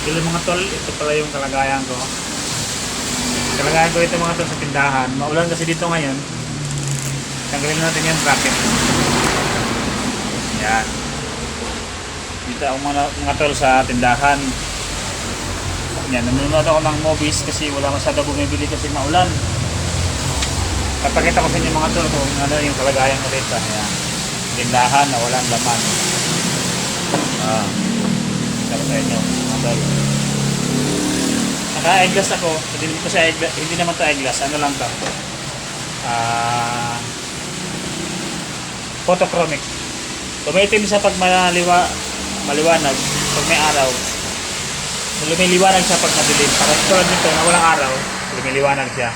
Hello mga tol, ito pala yung kalagayan ko. Kalagayan ko ito mga tol sa tindahan. Maulan kasi dito ngayon. Tanggalin natin yung bracket. Yan. Dito ako mga tol sa tindahan. Yan, nanonood ako ng movies kasi wala masyado bumibili kasi maulan. Papakita ko sa inyo mga tol kung ano yung kalagayan ko dito. Yan. Tindahan na walang laman. Sabi sa inyo mga tol. Naka-eyeglass ako. Hindi naman to eyeglass. Ano lang to? Photochromic. Tumitim siya pag maliwanag. Pag may araw. Lumiliwanag siya pag madilim. Parang tulad nito na walang araw. Lumiliwanag siya.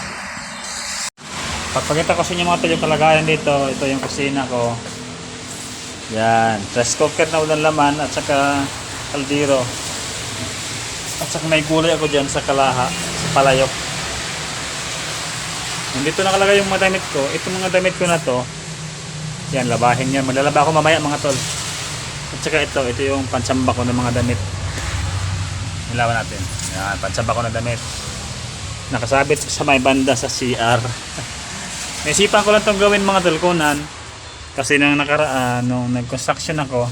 Pagpakita ko sa inyo mga tol yung kalagayan dito. Ito yung kusina ko. Yan. Rice cooker na walang laman at saka kaldero. At saka may gulay ako dyan sa kalaha, sa palayok. Nandito nakalagay yung mga damit ko. Itong mga damit ko na to, yan, labahin yan. Maglalaba ako mamaya mga tol. At saka ito yung pansamba ko ng mga damit. Nilawan natin. Yan, pansamba ko ng damit. Nakasabit sa may banda sa CR. Naisipan ko lang itong gawin mga tol, kunan. Kasi nang nakaraan, nung nag-construction ako,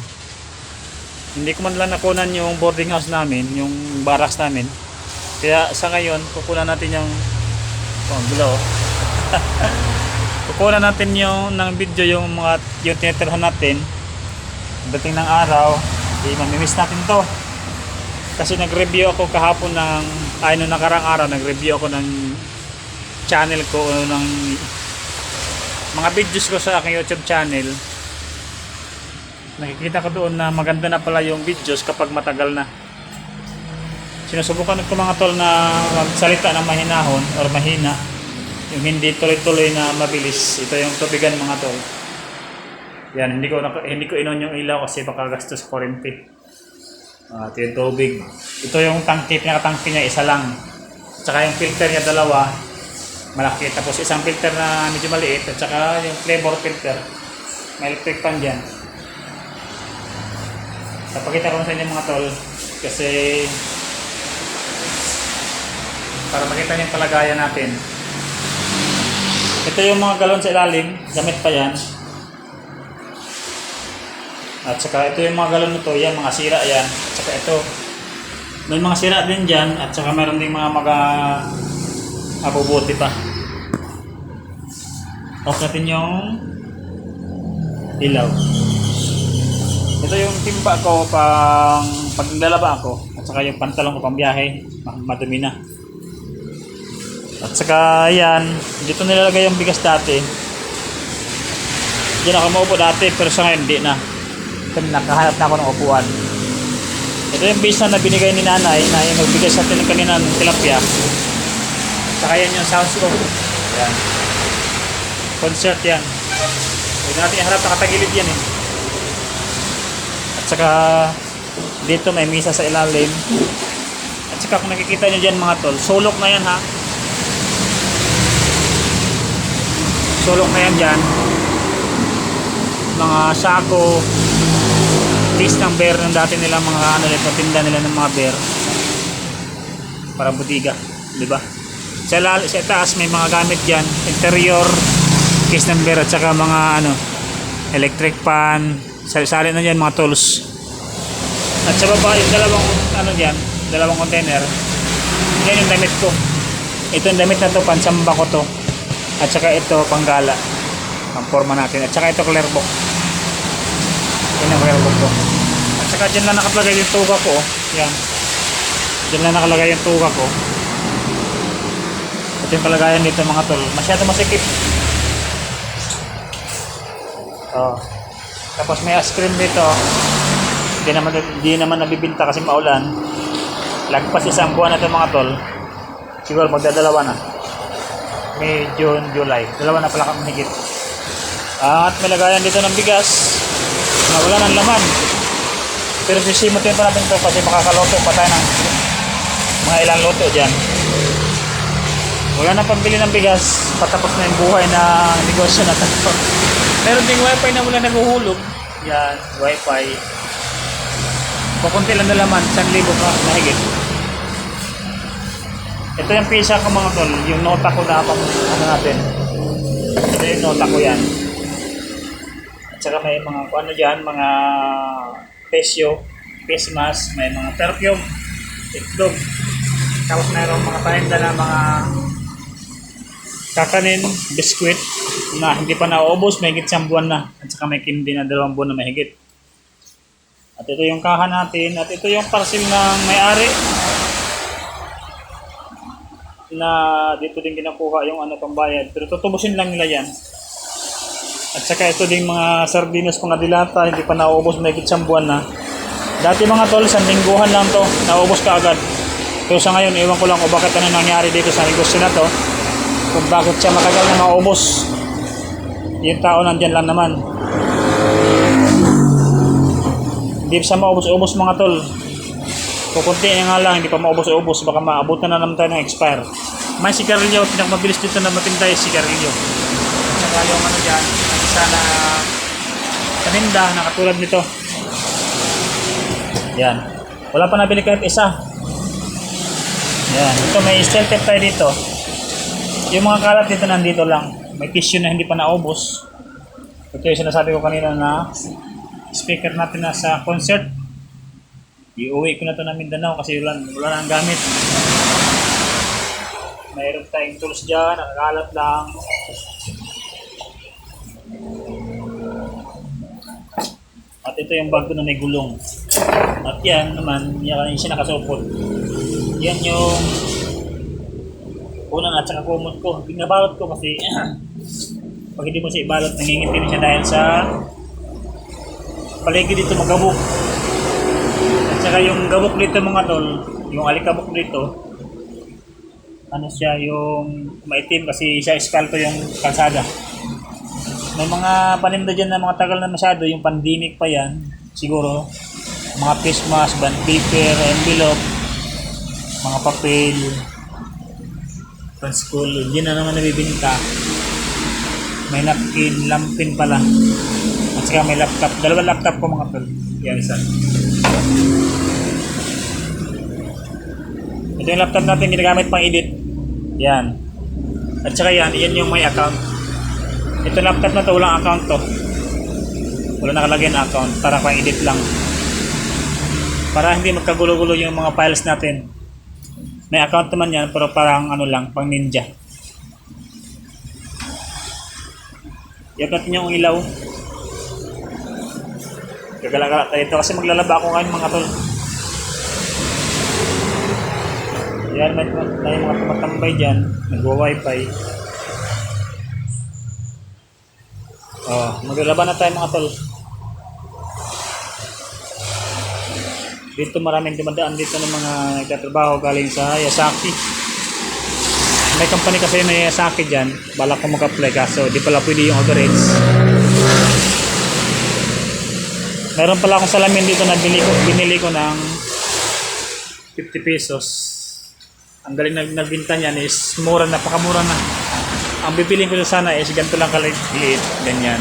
hindi ko man lang nakunan yung boarding house namin, yung barracks namin. Kaya sa ngayon, kukunan natin yung gulo. Kukunan natin yung ng video yung mga yung tinitirhan natin. Dating ng araw, mamimiss natin to. Kasi nag-review ako kahapon nung nakarang araw, nag-review ako ng channel ko ng mga videos ko sa aking YouTube channel. Nakikita ko doon na maganda na pala yung videos kapag matagal na. Sinusubukan ko mga tol na magsalita ng mahinahon or mahina. Yung hindi tuloy-tuloy na mabilis. Ito yung tubigan mga tol. Yan, hindi ko inon yung ilaw kasi baka gastos kuryente. Ito yung tubig. Ito yung tangke, pinaka-tangke niya isa lang. Tsaka yung filter niya dalawa, malaki. Tapos isang filter na medyo maliit at saka yung flavor filter. May electric fan dyan. Napakita ko sa inyo mga tol kasi para makita niyo yung palagayan natin. Ito yung mga galon sa ilalim, gamit pa yan. At saka ito yung mga galon nito, yan mga sira yan. At saka ito, may mga sira din dyan at saka meron din mga mabubuti pa. Off natin yung ilaw. Ito yung timba ko pag naglalaba ako at saka yung pantalon ko pang biyahe, madumi na. At saka yan, dito nilalagay yung bigas dati. Diyan ako maupo dati pero sa ngayon hindi na. Kasi nakahanap na ako ng upuan. Ito yung bisa na binigay ni nanay na yung nagbigay sa atin kanina ng tilapia. At saka yan yung sounds ko. Yan. Concert yan. Huwag natin iharap, nakatagilid yan eh. Saka dito may misa sa ilalim. At saka kung nakikita nyo dyan mga tol, sulok na yan ha. Sulok na yan dyan. Mga sako, case ng bear ng dati nila mga tinda nila ng mga bear. Para butiga, di ba? Sa taas may mga gamit dyan, interior, case ng bear at saka mga electric pan. Sali-sali na dyan mga tools. At sa baba yung dalawang container. Yan yung damit ko. Ito yung damit na to, pansamba ko to. At saka ito panggala, ang forma natin. At saka ito clear book. Yan ang clear book ko. At saka dyan lang nakalagay yung tuga ko. Yan. Dyan lang nakalagay yung tuga ko. At yung kalagayan dito mga tol, masyado masikip. Tapos may ice cream dito. Hindi naman nabibinta kasi maulan. Lagpas isang buwan na ito mga tol. Siguro magdadalawa na. May June, July. Dalawa na pala kami higit. At may lagayan dito ng bigas na wala ng laman. Pero sisimutin pa natin ito kasi makakaloto pa tayo ng mga ilang loto dyan. Wala na pambili ng bigas. Patapos na yung buhay na negosyo na ito. Meron ding wifi na wala naguhulog. Yan, wifi. Kukunti lang na laman, 1,000 ka mahigit. Ito yung pisa ko mga tol, yung nota ko na pang ano natin. Ito yung nota ko yan. At saka may mga ano dyan, mga pesyo, face mask, may mga perfume, itlog. Tapos mayroong mga paninda na mga kakanin, biskwit na hindi pa nauubos, may higit 1 buwan na. At saka may kindi na 2 buwan na may higit. At ito yung kaha natin. At ito yung parcel ng may-ari na dito din kinakuha yung ano pambayad. Pero tutubusin lang nila yan. At saka ito din mga sardinas pang dilata, hindi pa nauubos, may higit 1 buwan na. Dati mga tol, 1 lingguhan lang to, nauubos ka agad. Pero sa ngayon, ewan ko lang kung bakit ano nangyari dito sa negosyo na to. Kung bakit siya matagal na maubos. Yung tao nandyan lang naman. Hindi siya maubos-ubos mga tol. Kukunti nga lang, hindi pa maubos-ubos. Baka maabutan na naman tayo ng expire. May sigarilyo, pinakamabilis dito na matinda yung sigarilyo. At saka yung ano dyan, isa na paninda na katulad nito. Yan. Wala pa nabili kahit isa. Yan. Ito may steel tape tayo dito. Yung mga kalat dito nandito lang. May tissue na hindi pa naubos. Ito yung sinasabi ko kanina na speaker natin na sa concert. Iuwi ko na ito na Mindanao kasi wala na ang gamit. Mayroon tayong tools dyan. Nakakalat lang. At ito yung bag ko na may gulong. At yan naman, yan siya nakasupot. Yan yung unang at saka kumot ko. Pinabalot ko kasi pag hindi mo siya ibalot, nangingitim siya dahil sa paligid dito magabok. At saka yung gabok dito mga tol, yung alikabok dito, ano siya yung maitim kasi siya eskalto yung kalsada. May mga paninda dyan na mga tagal na masyado, yung pandemic pa yan, siguro, mga face mask, band paper, envelope, mga papel, school, yun na naman nabibinta. May napkin, lampin pala. At saka may laptop, 2 laptop ko mga tol. Yan isa. Ito yung laptop natin ginagamit pang edit. Yan. At saka yan yung may account. Ito laptop na to, walang account to. Wala nakalagay na account para pang edit lang. Para hindi magkagulo-gulo yung mga files natin. May account naman yan pero parang ano lang, pang ninja. Yan natin yung ilaw. Gagala-gala tayo ito kasi maglalaba ako ngayon mga tol. Yan, may mga tumatambay dyan. Nagwa-wifi. Maglalaba na tayo mga tol. Dito maraming dumadaan dito ng mga nagtatrabaho galing sa Yasaki. May company kasi na Yasaki dyan. Balak ko mag-apply kaso di pala pwede yung overage. Meron pala akong salamin dito na binili ko ng 50 pesos. Ang galing nagbinta niyan is mura, napakamura na. Ang bibilin ko sana is ganito lang kaliit, ganyan.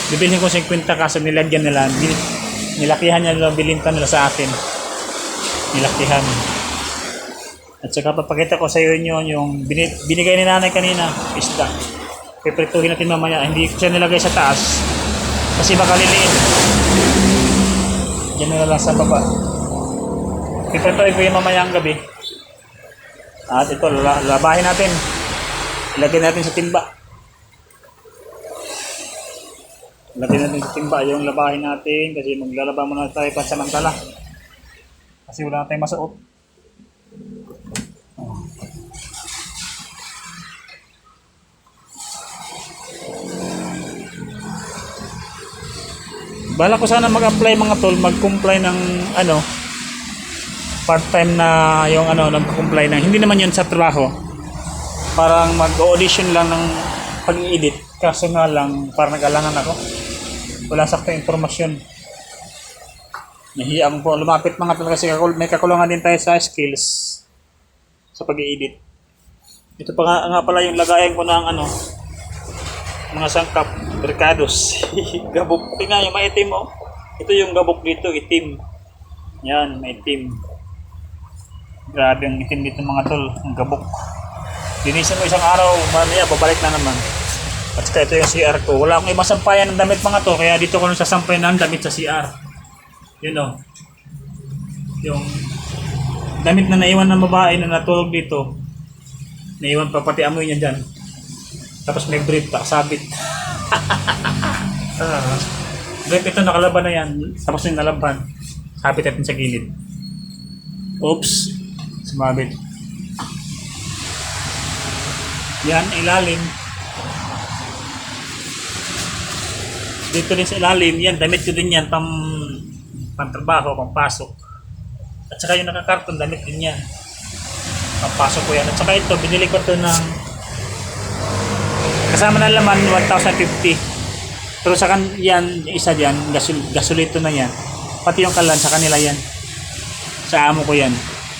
Bibilin ko 50 kaso nilagyan nila. Nilakihan niya nila, bilinta nila sa akin. Nilakihan. At saka papakita ko sa iyo yung binigay ni nanay kanina, isda. Piprituhin natin mamaya. Hindi ko siya nilagay sa taas. Kasi baka liliit. Diyan na lang sa baba. Piprituhin ko yung mamaya ang gabi. At ito, labahin natin. Ilagay natin sa timba. Lagyan natin sa timba yung labahin natin kasi maglalaba muna tayo pansamantala. Kasi wala na tayong masuot. Bala ko sana mag-apply mga tol, mag-comply ng ano, part-time na yung ano, nag-comply ng, hindi naman yun sa trabaho. Parang mag-audition lang ng pag-i-edit. Kaso nga lang, parang nag-alangan ako. Wala saktong informasyon. Nahiya po lumapit mga tol kasi may kakulangan din tayo sa skills sa pag-i-edit. Ito pa nga pala yung lagayan ko ng ano, mga sangkap, bricados. Gabok. Tingnan yung maitim mo. Ito yung gabok dito, itim. Yan, may itim. Grabe ang itim dito mga tol, ang gabok. Linisin mo isang araw, mamaya babalik na naman. At saka ito yung CR ko. Wala akong ibang sampayan ng damit mga to, kaya dito ko nung sasampayan ng damit sa CR. Yun o. Yung damit na naiwan ng babae na natulog dito. Naiwan pa pati amoy niya dyan. Tapos may brief pa, sabit. Brief ito nakalaban na yan. Tapos yung nalaban. Sabit natin sa gilid. Oops. Sumabit. Yan, ilalim. Dito din sa ilalim, yan, damit ko din yan, pang-trabaho, pang-pasok. At saka yung nakakarton, damit din yan. Pang-pasok ko yan. At saka ito, binili ko ito ng kasama na laman, 1,050. Pero sa yan, isa dyan, gasolito na yan. Pati yung kalan, sa kanila yan. Sa amo ko yan.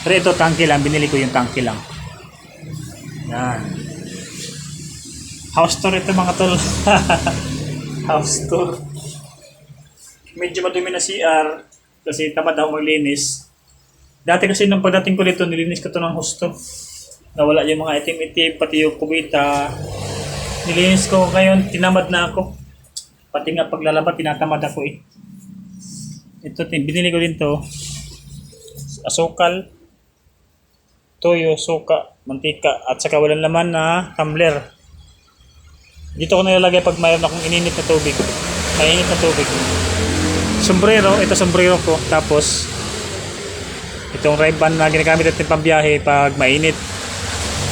Pero ito, tangke lang, binili ko yung tangke lang. Yan. House tour ito mga tol. House tour. Medyo madumi na CR kasi tamad ako maglinis. Dati kasi nung pagdating ko dito, nilinis ko ito ng husto. Nawala yung mga itim-itim, pati yung kubita. Nilinis ko ngayon, tinamad na ako. Pati nga paglalaba, tinatamad ako eh. Ito, binili ko din to. Asukal, toyo, suka, mantika, at saka walang laman na tumbler. Dito ko nilalagay pag mayroon akong ininit na tubig. Mainit na tubig. Sombrero, ito sombrero ko. Tapos, itong Ray-Ban na ginagamit natin pambiyahe pag mainit.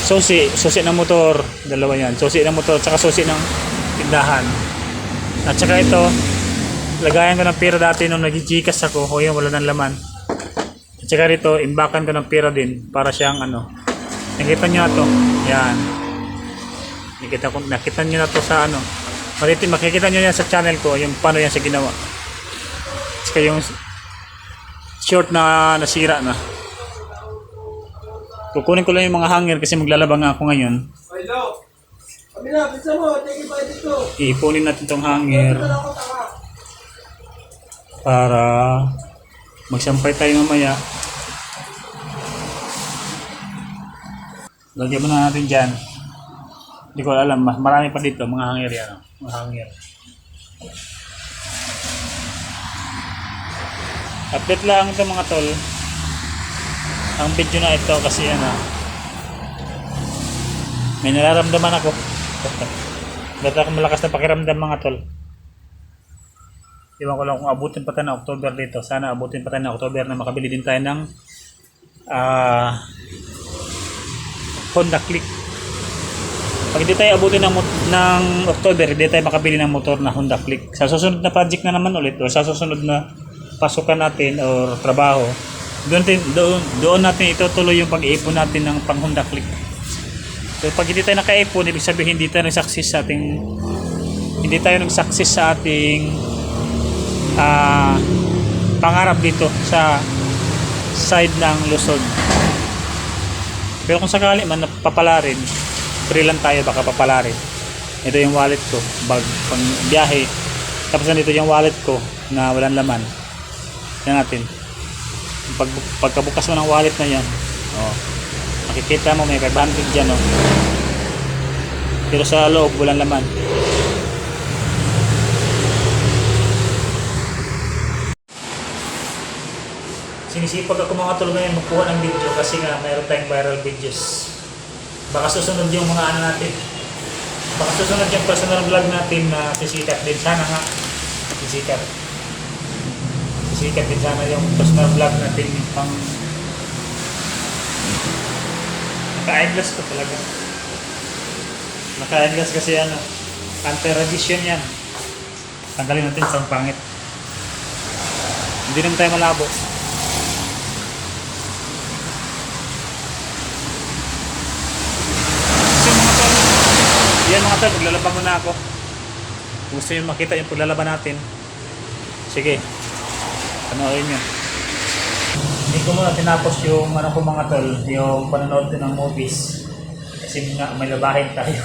Susi ng motor. Dalawa yan. Susi ng motor, tsaka susi ng tindahan. At saka ito, lagayan ko ng pera dati nung nag-Gcash ako. O yun, wala ng laman. At saka rito, imbakan ko ng pera din para siyang ano. Nakita nyo na to. Yan. Nakita nyo na to sa ano. Makikita nyo yan sa channel ko. Yung paano yan sa ginawa. Saka yung short na nasira na. Kukunin ko lang yung mga hanger kasi maglalaba nga ako ngayon. Iipunin natin tong hanger para magsampay tayo mamaya. Lagyan mo na natin dyan. Hindi ko alam, marami pa dito mga hanger yan. Mga hanger. Update lang ito mga tol. Ang video na ito kasi may nararamdaman ako. Dati ako malakas na pakiramdam mga tol. Iwan ko lang kung abutin pa tayo na October dito. Sana abutin pa tayo na October na makabili din tayo ng Honda Click. Pag hindi tayo abutin ng October, hindi tayo makabili ng motor na Honda Click. Sa susunod na project na naman ulit o sa susunod na pasukan natin o trabaho, doon natin itutuloy yung pag-iipon natin ng pang Honda Click. So pag hindi tayo naka-ipon, ibig sabihin hindi tayo nag-success sa ating pangarap dito sa side ng Luzon. Pero kung sakali man napapala rin, free lang tayo, baka papala rin. Ito yung wallet ko, bag pang biyahe. Tapos nandito yung wallet ko na walang laman. Yan natin. Pagkabukas mo ng wallet na yan, makikita mo may 500 dyan, pero sa loob walang laman. Sinisipag ako mga tol ngayon magkuha ng video kasi nga mayroon tayong viral videos. Baka susunod yung mga natin. Baka susunod yung personal vlog natin na sisikat din. Sana nga sisikat din sana yung personal vlog natin yung pang naka-eyeglass ko talaga. Naka-eyeglass kasi anti-radiation yan. Tanggalin natin sa pangit. Hindi naman tayo malabo. Yan mga tol, maglalaba muna ako. Kung gusto nyo makita yung paglalaban natin, sige, panoorin nyo. Hindi ko muna tinapos yung ko mga tol, yung panonood ko ng movies. Kasi nga may labahin tayo.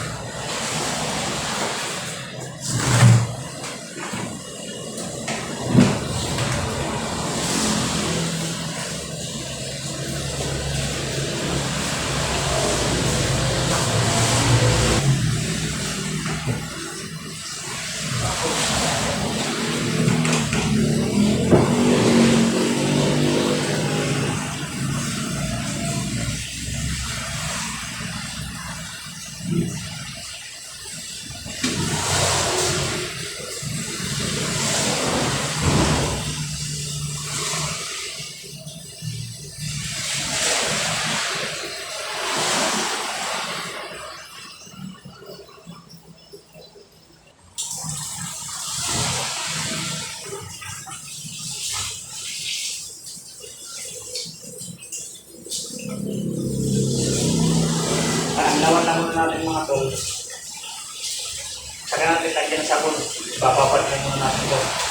natin mga tol. Saka natin lagyan ng sabon. Ipapapalit lang muna natin ito.